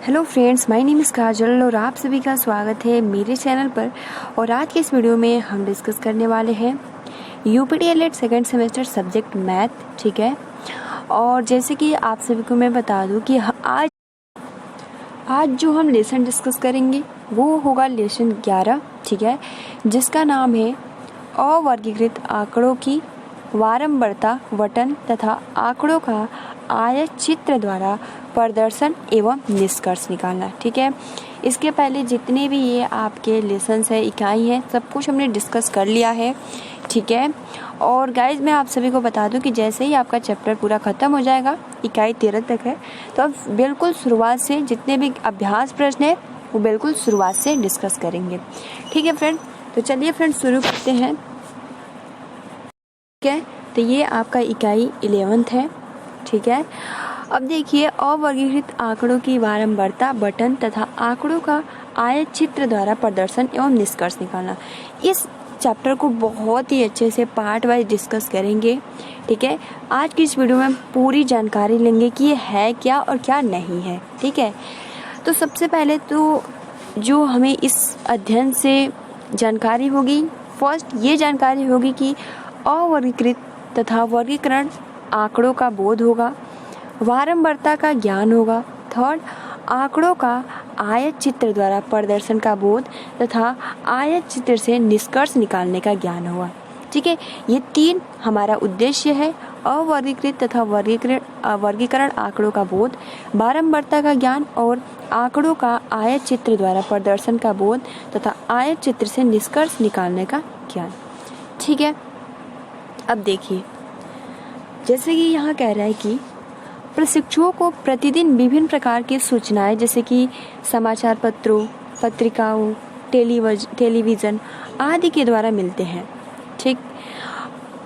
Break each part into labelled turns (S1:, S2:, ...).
S1: Hello friends, my name is Kajal और आप सभी का स्वागत है मेरे चैनल पर। और आज के इस वीडियो में हम डिस्कस करने वाले हैं यूपीटीएलएड सेकंड सेमेस्टर सब्जेक्ट मैथ। ठीक है, और जैसे कि आप सभी को मैं बता दूं कि आज जो हम लेसन डिस्कस करेंगे वो होगा लेसन 11। ठीक है, जिसका नाम है अवर्गीकृत आंकड़ों की वारंवारता वटन तथा आंकड़ों का आयत चित्र द्वारा प्रदर्शन एवं निष्कर्ष निकालना। ठीक है, इसके पहले जितने भी ये आपके लेसन्स है, इकाई है, सब कुछ हमने डिस्कस कर लिया है। ठीक है, और गाइज मैं आप सभी को बता दूं कि जैसे ही आपका चैप्टर पूरा ख़त्म हो जाएगा, इकाई 13 तक है, तो अब बिल्कुल शुरुआत से जितने भी अभ्यास प्रश्न है वो बिल्कुल शुरुआत से डिस्कस करेंगे। ठीक है फ्रेंड, तो चलिए फ्रेंड शुरू करते हैं। ठीक है, तो ये आपका इकाई 11th है। ठीक है, अब देखिए अवर्गीकृत आंकड़ों की वारंवारता बटन तथा आंकड़ों का आयत चित्र द्वारा प्रदर्शन एवं निष्कर्ष निकालना। इस चैप्टर को बहुत ही अच्छे से पार्ट वाइज डिस्कस करेंगे। ठीक है, आज की इस वीडियो में पूरी जानकारी लेंगे कि ये है क्या और क्या नहीं है। ठीक है, तो सबसे पहले तो जो हमें इस अध्ययन से जानकारी होगी, फर्स्ट ये जानकारी होगी कि अवर्गीकृत तथा वर्गीकरण आंकड़ों का बोध होगा, वारंवारता का ज्ञान होगा, थर्ड आंकड़ों का आयत चित्र द्वारा प्रदर्शन का बोध तथा आयत चित्र से निष्कर्ष निकालने का ज्ञान होगा। ठीक है, ये तीन हमारा उद्देश्य है, अवर्गीकृत तथा वर्गीकरण आंकड़ों का बोध, वारंवारता का ज्ञान और आंकड़ों का आयत चित्र द्वारा प्रदर्शन का बोध तथा आयत चित्र से निष्कर्ष निकालने का ज्ञान। ठीक है, अब देखिए जैसे कि यहाँ कह रहा है कि प्रशिक्षुओं को प्रतिदिन विभिन्न प्रकार की सूचनाएं जैसे कि समाचार पत्रों, पत्रिकाओं, टेलीविज़न आदि के द्वारा मिलते हैं। ठीक,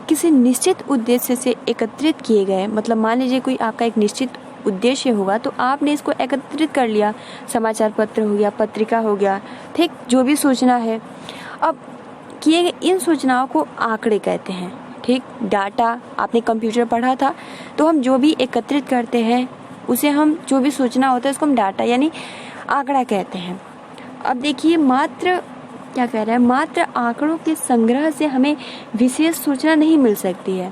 S1: किसी निश्चित उद्देश्य से एकत्रित किए गए, मतलब मान लीजिए कोई आपका एक निश्चित उद्देश्य होगा तो आपने इसको एकत्रित कर लिया, समाचार पत्र हो गया, पत्रिका हो गया, ठीक, जो भी सूचना है। अब किए गए इन सूचनाओं को आंकड़े कहते हैं। ठीक, डाटा आपने कंप्यूटर पढ़ा था, तो हम जो भी एकत्रित करते हैं उसे हम, जो भी सूचना होता है उसको हम डाटा यानी आंकड़ा कहते हैं। अब देखिए मात्र क्या कह रहा है, मात्र आंकड़ों के संग्रह से हमें विशेष सूचना नहीं मिल सकती है।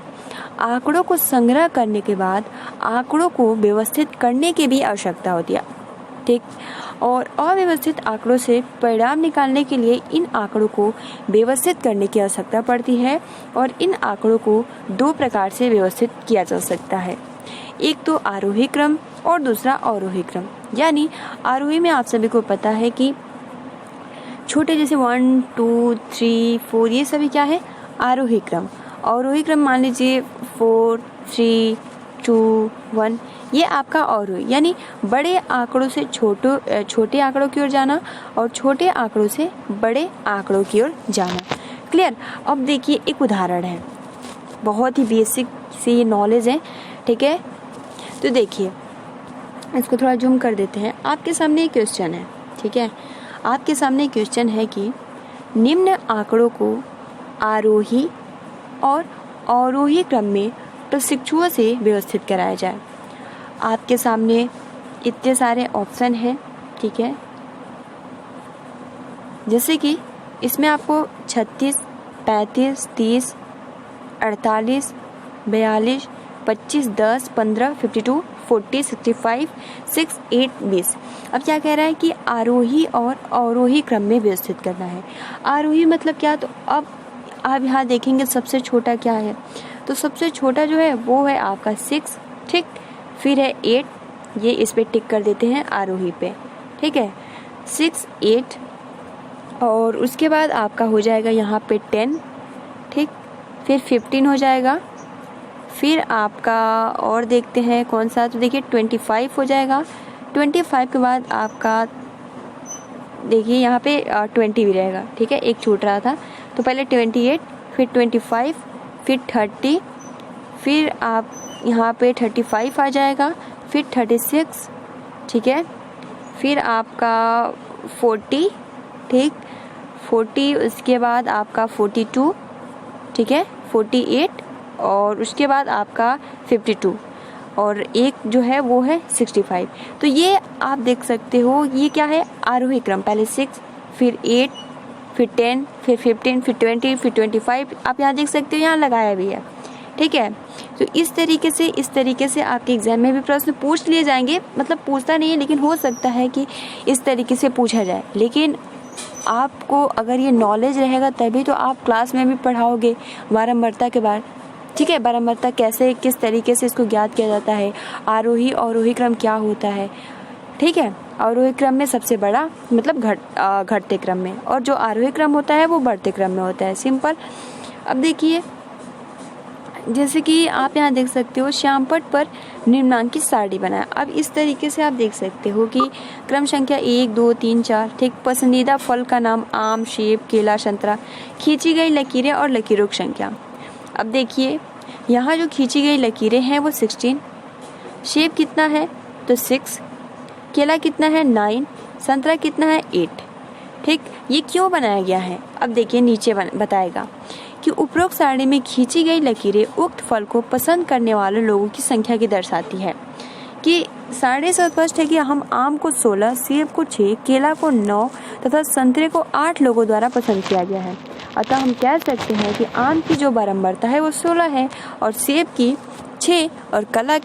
S1: आंकड़ों को संग्रह करने के बाद आंकड़ों को व्यवस्थित करने की भी आवश्यकता होती है। ठीक, और अव्यवस्थित आंकड़ों से परिणाम निकालने के लिए इन आंकड़ों को व्यवस्थित करने की आवश्यकता पड़ती है। और इन आंकड़ों को दो प्रकार से व्यवस्थित किया जा सकता है, एक तो आरोही क्रम और दूसरा अवरोही क्रम। यानी आरोही में आप सभी को पता है कि छोटे जैसे 1 2 3 4 ये सभी क्या है, आरोही क्रम। अवरोही क्रम मान लीजिए 4 3 2 1, ये आपका अवरोही, यानी बड़े आंकड़ों से छोटे आंकड़ों की ओर जाना और छोटे आंकड़ों से बड़े आंकड़ों की ओर जाना। क्लियर। अब देखिए एक उदाहरण है, बहुत ही बेसिक से ये नॉलेज है। ठीक है, तो देखिए इसको थोड़ा जूम कर देते हैं। आपके सामने एक क्वेश्चन है। ठीक है, आपके सामने एक क्वेश्चन है कि निम्न आंकड़ों को आरोही और अवरोही क्रम में प्रशिक्षुओं से व्यवस्थित कराया जाए। आपके सामने इतने सारे ऑप्शन हैं। ठीक है, जैसे कि इसमें आपको 36, 35, 30, 48, 42, 25, 10, 15, 52, 40, 65, 6, 8, 20। अब क्या कह रहा है कि आरोही और अवरोही क्रम में व्यवस्थित करना है। आरोही मतलब क्या, तो अब आप यहाँ देखेंगे सबसे छोटा क्या है, तो सबसे छोटा जो है वो है आपका 6। ठीक, फिर है 8, ये इस पे टिक कर देते हैं आरोही पे। ठीक है, 6, 8, और उसके बाद आपका हो जाएगा यहाँ पे 10। ठीक, फिर 15 हो जाएगा, फिर आपका और देखते हैं कौन सा, तो देखिए 25 हो जाएगा। 25 के बाद आपका देखिए यहाँ पे 20 भी रहेगा। ठीक है, एक छूट रहा था, तो पहले 28, फिर 25, फिर 30, फिर आप यहाँ पे 35 आ जाएगा, फिर 36। ठीक है, फिर आपका 40। ठीक, 40, उसके बाद आपका 42। ठीक है, 48, और उसके बाद आपका 52। और एक जो है वो है 65। तो ये आप देख सकते हो, ये क्या है, आरोही क्रम। पहले 6, फिर 8, फिर 10, फिर 15, फिर 20, फिर 25। आप यहाँ देख सकते हो, यहाँ लगाया भी है। ठीक है, तो इस तरीके से आपके एग्जाम में भी प्रश्न पूछ लिए जाएंगे। मतलब पूछता नहीं है, लेकिन हो सकता है कि इस तरीके से पूछा जाए। लेकिन आपको अगर ये नॉलेज रहेगा तभी तो आप क्लास में भी पढ़ाओगे बारंबारता के बाद। ठीक है, बारंबारता कैसे, किस तरीके से इसको ज्ञात किया जाता है, आरोही अवरोही क्रम क्या होता है। ठीक है, अवरोही क्रम में सबसे बड़ा मतलब घटते क्रम में, और जो आरोही क्रम होता है वो बढ़ते क्रम में होता है। सिंपल। अब देखिए, जैसे कि आप यहाँ देख सकते हो, श्यामपट्ट पर निम्नांकित सारणी बनाया। अब इस तरीके से आप देख सकते हो कि क्रम संख्या 1, 2, 3, 4। ठीक, पसंदीदा फल का नाम आम, सेब, केला, संतरा, खींची गई लकीरें और लकीरों की संख्या। अब देखिए, यहाँ जो खींची गई लकीरें हैं वो 16, सेब कितना है तो 6, केला कितना है 9, संतरा कितना है 8। ठीक, ये क्यों बनाया गया है, अब देखिए नीचे बताएगा कि उपरोक्त सारणी में खींची गई लकीरें उक्त फल को पसंद करने वाले लोगों की संख्या की दर्शाती है। कि सारणी से स्पष्ट है कि हम आम को 16, सेब को 6, केला को 9 तथा संतरे को 8 लोगों द्वारा पसंद किया गया है। अतः हम कह सकते हैं कि आम की जो बारंबारता है वो 16 है, और सेब की 6, और केला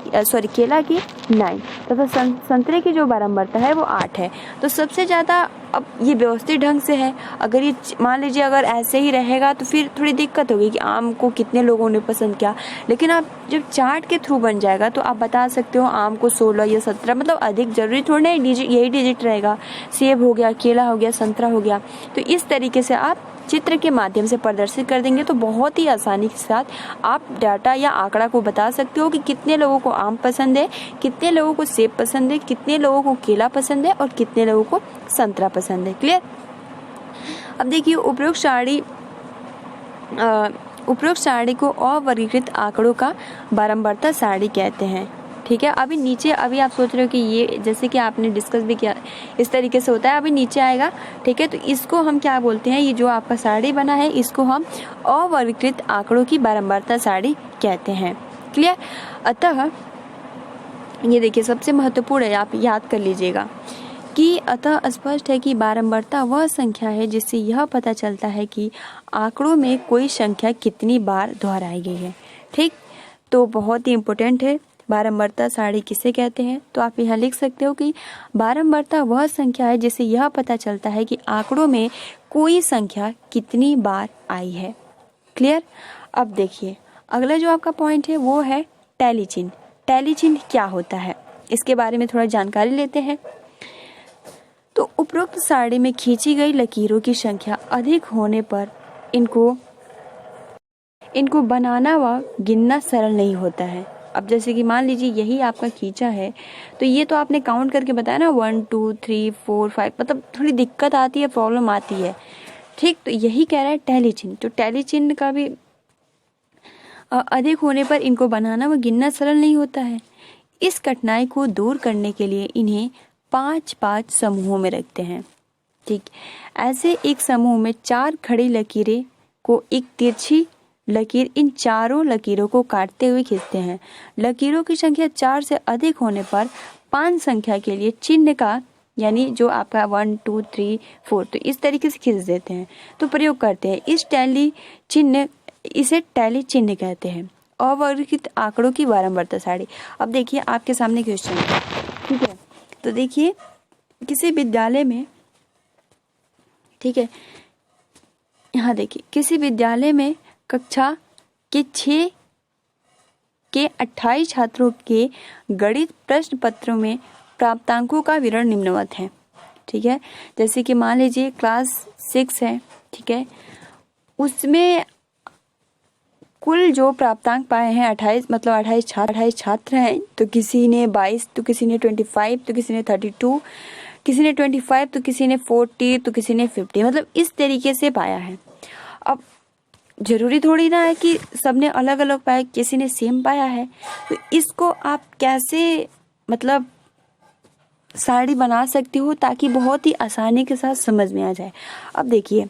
S1: की 9 तथा संतरे की जो बारंबारता है वो 8 है। तो सबसे ज़्यादा, अब ये व्यवस्थित ढंग से है। अगर ये मान लीजिए अगर ऐसे ही रहेगा तो फिर थोड़ी दिक्कत होगी कि आम को कितने लोगों ने पसंद किया। लेकिन आप जब चार्ट के थ्रू बन जाएगा तो आप बता सकते हो आम को 16 या 17, मतलब अधिक जरूरी थोड़ी ना यही डिजिट रहेगा। सेब हो गया, केला हो गया, संतरा हो गया। तो इस तरीके से आप चित्र के माध्यम से प्रदर्शित कर देंगे तो बहुत ही आसानी के साथ आप डाटा या आंकड़ा को बता सकते हो कि कितने लोगों को आम पसंद है, कितने लोगों को सेब पसंद है, कितने लोगों को केला पसंद है और कितने लोगों को संतरा पसंद है। क्लियर। अब देखिए, उपरोक्त सारणी को अवर्गीकृत आंकड़ों का बारंबारता सारणी कहते हैं। ठीक है, अभी नीचे, अभी आप सोच रहे हो कि ये जैसे कि आपने डिस्कस भी किया इस तरीके से होता है, अभी नीचे आएगा। ठीक है, तो इसको हम क्या बोलते हैं, ये जो आपका सारणी बना है इसको हम अवर्गीकृत आंकड़ों की बारंबारता सारणी कहते हैं। क्लियर। अतः ये देखिए सबसे महत्वपूर्ण है, आप याद कर लीजिएगा कि अतः स्पष्ट है कि बारंबारता वह संख्या है जिससे यह पता चलता है कि आंकड़ों में कोई संख्या कितनी बार दोहराई गई है। ठीक, तो बहुत ही इम्पोर्टेंट है। बारंबारता सारणी किसे कहते हैं, तो आप यहाँ लिख सकते हो कि बारंबारता वह संख्या है जिससे यह पता चलता है कि आंकड़ों में कोई संख्या कितनी बार आई है। क्लियर। अब देखिए, अगला जो आपका पॉइंट है वो है टैली चिन्ह। टैली चिन्ह क्या होता है, इसके बारे में थोड़ा जानकारी लेते हैं। तो उपरोक्त सारणी में खींची गई लकीरों की संख्या अधिक होने पर इनको बनाना व गिनना सरल नहीं होता है। अब जैसे कि मान लीजिए यही आपका खींचा है, तो ये तो आपने काउंट करके बताया ना, 1 2 3 4 5, मतलब थोड़ी दिक्कत आती है, प्रॉब्लम आती है। ठीक, तो यही कह रहा है टैली चिन्ह। तो टैली चिन्ह का भी अधिक होने पर इनको बनाना व गिनना सरल नहीं होता है। इस कठिनाई को दूर करने के लिए इन्हें 5-5 समूहों में रखते हैं। ठीक, ऐसे एक समूह में 4 खड़ी लकीरें को एक तिरछी लकीर इन चारों लकीरों को काटते हुए खींचते हैं। लकीरों की संख्या 4 से अधिक होने पर 5 संख्या के लिए चिन्ह का, यानी जो आपका 1 2 3 4, तो इस तरीके से खींच देते हैं, तो प्रयोग करते हैं। इसे टैली चिन्ह कहते हैं। अवर्गीकृत आंकड़ों की बारंबारता सारणी। अब देखिए आपके सामने क्वेश्चन है। ठीक है, तो देखिए किसी विद्यालय में, ठीक है, यहाँ देखिए किसी विद्यालय में कक्षा के 6 के 28 छात्रों के गणित प्रश्न पत्रों में प्राप्तांकों का विवरण निम्नवत है। ठीक है, जैसे कि मान लीजिए क्लास 6 है। ठीक है, उसमें कुल जो प्राप्तांक पाए हैं 28, मतलब 28 छात्र हैं। तो किसी ने 22, तो किसी ने 25, तो किसी ने 32, किसी ने 25, तो किसी ने 40, तो किसी ने 50, मतलब इस तरीके से पाया है। अब जरूरी थोड़ी ना है कि सबने अलग अलग पाया, किसी ने सेम पाया है। तो इसको आप कैसे मतलब सारणी बना सकती हो ताकि बहुत ही आसानी के साथ समझ में आ जाए। अब देखिए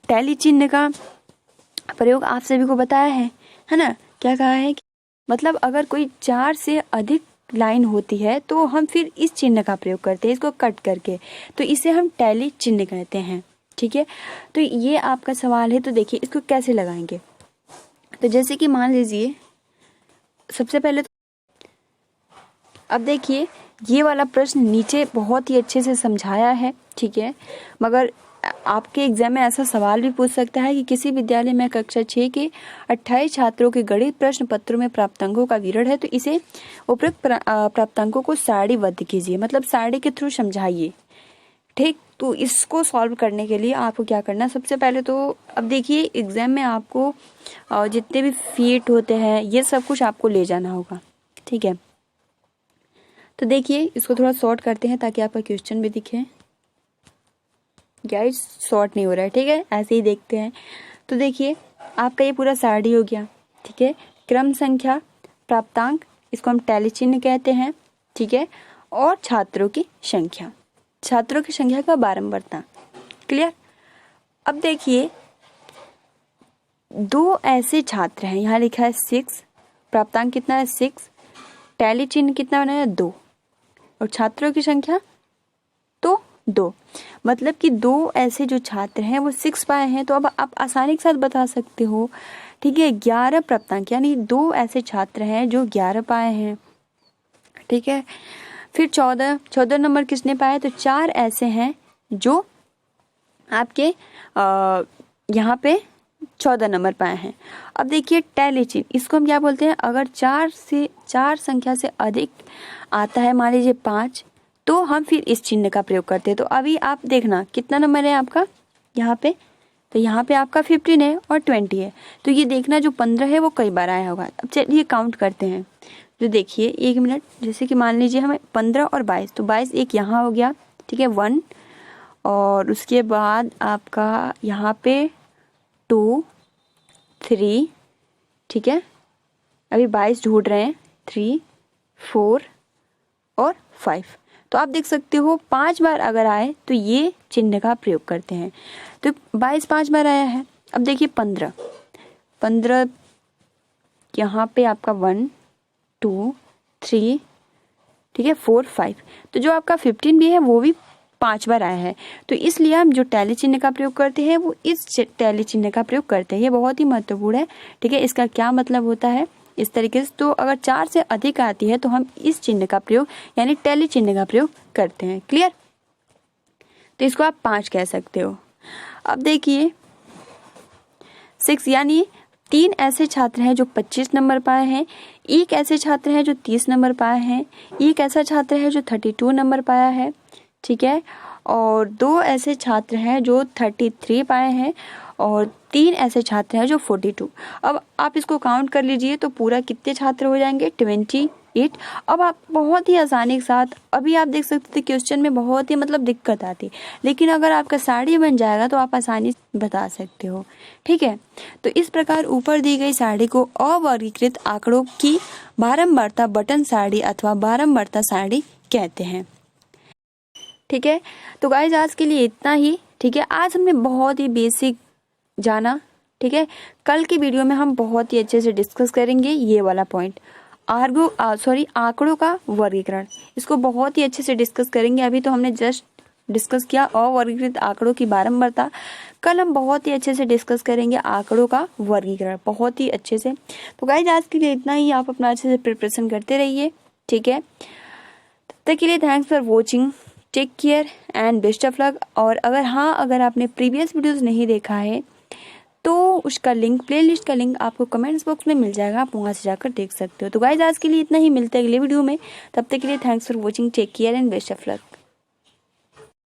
S1: टैली चिन्ह का प्रयोग आप सभी को बताया है ना, क्या कहा है मतलब अगर कोई 4 से अधिक लाइन होती है तो हम फिर इस चिन्ह का प्रयोग करते हैं, इसको कट करके, तो इसे हम टैली चिन्ह कहते हैं। ठीक है, तो ये आपका सवाल है, तो देखिए इसको कैसे लगाएंगे। तो जैसे कि मान लीजिए सबसे पहले अब देखिए ये वाला प्रश्न नीचे बहुत ही अच्छे से समझाया है। ठीक है, मगर आपके एग्जाम में ऐसा सवाल भी पूछ सकता है कि किसी विद्यालय में कक्षा 6 के 28 छात्रों के गणित प्रश्न पत्रों में प्राप्तांकों का विवरण है, तो इसे उपरोक्त प्राप्तांकों को सारणीबद्ध कीजिए, मतलब सारणी के थ्रू समझाइए। ठीक, तो इसको सॉल्व करने के लिए आपको क्या करना है, सबसे पहले तो अब देखिए एग्जाम में आपको जितने भी फीट होते हैं ये सब कुछ आपको ले जाना होगा। ठीक है, तो देखिए इसको थोड़ा शॉर्ट करते हैं ताकि आपका क्वेश्चन भी दिखे। गाइस शॉर्ट नहीं हो रहा है, ठीक है, ऐसे ही देखते हैं। तो देखिए आपका ये पूरा सारणी हो गया। ठीक है, क्रम संख्या, प्राप्तांक, इसको हम टैली चिन्ह कहते हैं। ठीक है, और छात्रों की संख्या, छात्रों की संख्या का बारंबारता। क्लियर। अब देखिए 2 ऐसे छात्र हैं, यहाँ लिखा है 6, प्राप्तांक कितना है 6, टैली चिन्ह कितना बना है 2, और छात्रों की संख्या तो 2, मतलब कि 2 ऐसे जो छात्र हैं वो 6 पाए हैं। तो अब आप आसानी के साथ बता सकते हो। ठीक है, 11 प्राप्तांक, यानी 2 ऐसे छात्र हैं जो 11 पाए हैं। ठीक है, फिर 14 नंबर किसने पाए, तो 4 ऐसे हैं जो आपके यहाँ पे 14 नंबर पाए हैं। अब देखिए टैली चिन्ह, इसको हम क्या बोलते हैं, अगर 4 संख्या से अधिक आता है, मान लीजिए 5, तो हम फिर इस चिन्ह का प्रयोग करते हैं। तो अभी आप देखना कितना नंबर है आपका यहाँ पे, तो यहाँ पे आपका 15 है और 20 है, तो ये देखना जो 15 है वो कई बार आया होगा। अब चलिए काउंट करते हैं। तो देखिए 1 मिनट, जैसे कि मान लीजिए हमें 15 और 22, तो 22 एक यहाँ हो गया। ठीक है, 1, और उसके बाद आपका यहाँ पे 2, 3, ठीक है, अभी 22 ढूंढ रहे हैं, 3, 4 और 5। तो आप देख सकते हो 5 बार अगर आए तो ये चिन्ह का प्रयोग करते हैं। तो 22 5 बार आया है। अब देखिए 15 यहाँ पे आपका 1, 2, 3, ठीक है, 4, 5, तो जो आपका 15 भी है वो भी 5 बार आया है। तो इसलिए हम जो टैली चिन्ह का प्रयोग करते हैं वो इस टैली चिन्ह का प्रयोग करते हैं। ये बहुत ही महत्वपूर्ण है। ठीक है, इसका क्या मतलब होता है इस तरीके से, तो अगर 4 से अधिक आती है तो हम इस चिन्ह का प्रयोग यानी टैली चिन्ह का प्रयोग करते हैं। क्लियर। तो इसको आप 5 कह सकते हो। अब देखिए 6, यानी 3 ऐसे छात्र हैं जो 25 नंबर पाए हैं, 1 ऐसे छात्र हैं जो 30 नंबर पाए हैं, 1 ऐसा छात्र है जो 32 नंबर पाया है। ठीक है, और 2 ऐसे छात्र हैं जो 33 पाए हैं, और 3 ऐसे छात्र हैं जो 42। अब आप इसको काउंट कर लीजिए तो पूरा कितने छात्र हो जाएंगे, 28। अब आप बहुत ही आसानी के साथ, अभी आप देख सकते थे क्वेश्चन में बहुत ही मतलब दिक्कत आती, लेकिन अगर आपका सारणी बन जाएगा तो आप आसानी से बता सकते हो। ठीक है, तो इस प्रकार ऊपर दी गई सारणी को अवर्गीकृत आंकड़ों की बारंबारता बटन सारणी अथवा बारंबारता सारणी कहते हैं। ठीक है, तो गाइस आज के लिए इतना ही। ठीक है, आज हमने बहुत ही बेसिक जाना। ठीक है, कल की वीडियो में हम बहुत ही अच्छे से डिस्कस करेंगे ये वाला पॉइंट, आंकड़ों का वर्गीकरण, इसको बहुत ही अच्छे से डिस्कस करेंगे। अभी तो हमने जस्ट डिस्कस किया अवर्गीकृत आंकड़ों की बारंबारता, कल हम बहुत ही अच्छे से डिस्कस करेंगे आंकड़ों का वर्गीकरण, बहुत ही अच्छे से। तो गाइस आज के लिए इतना ही, आप अपना अच्छे से प्रिपरेशन करते रहिए। ठीक है, तब तक के लिए thanks for watching, take care and best of luck. और अगर आपने प्रीवियस वीडियोस नहीं देखा है तो उसका लिंक, प्लेलिस्ट का लिंक आपको कमेंट्स बॉक्स में मिल जाएगा, आप वहां से जाकर देख सकते हो। तो गाइस आज के लिए इतना ही, मिलते हैं अगले वीडियो में, तब तक के लिए thanks for watching, take care and best of luck.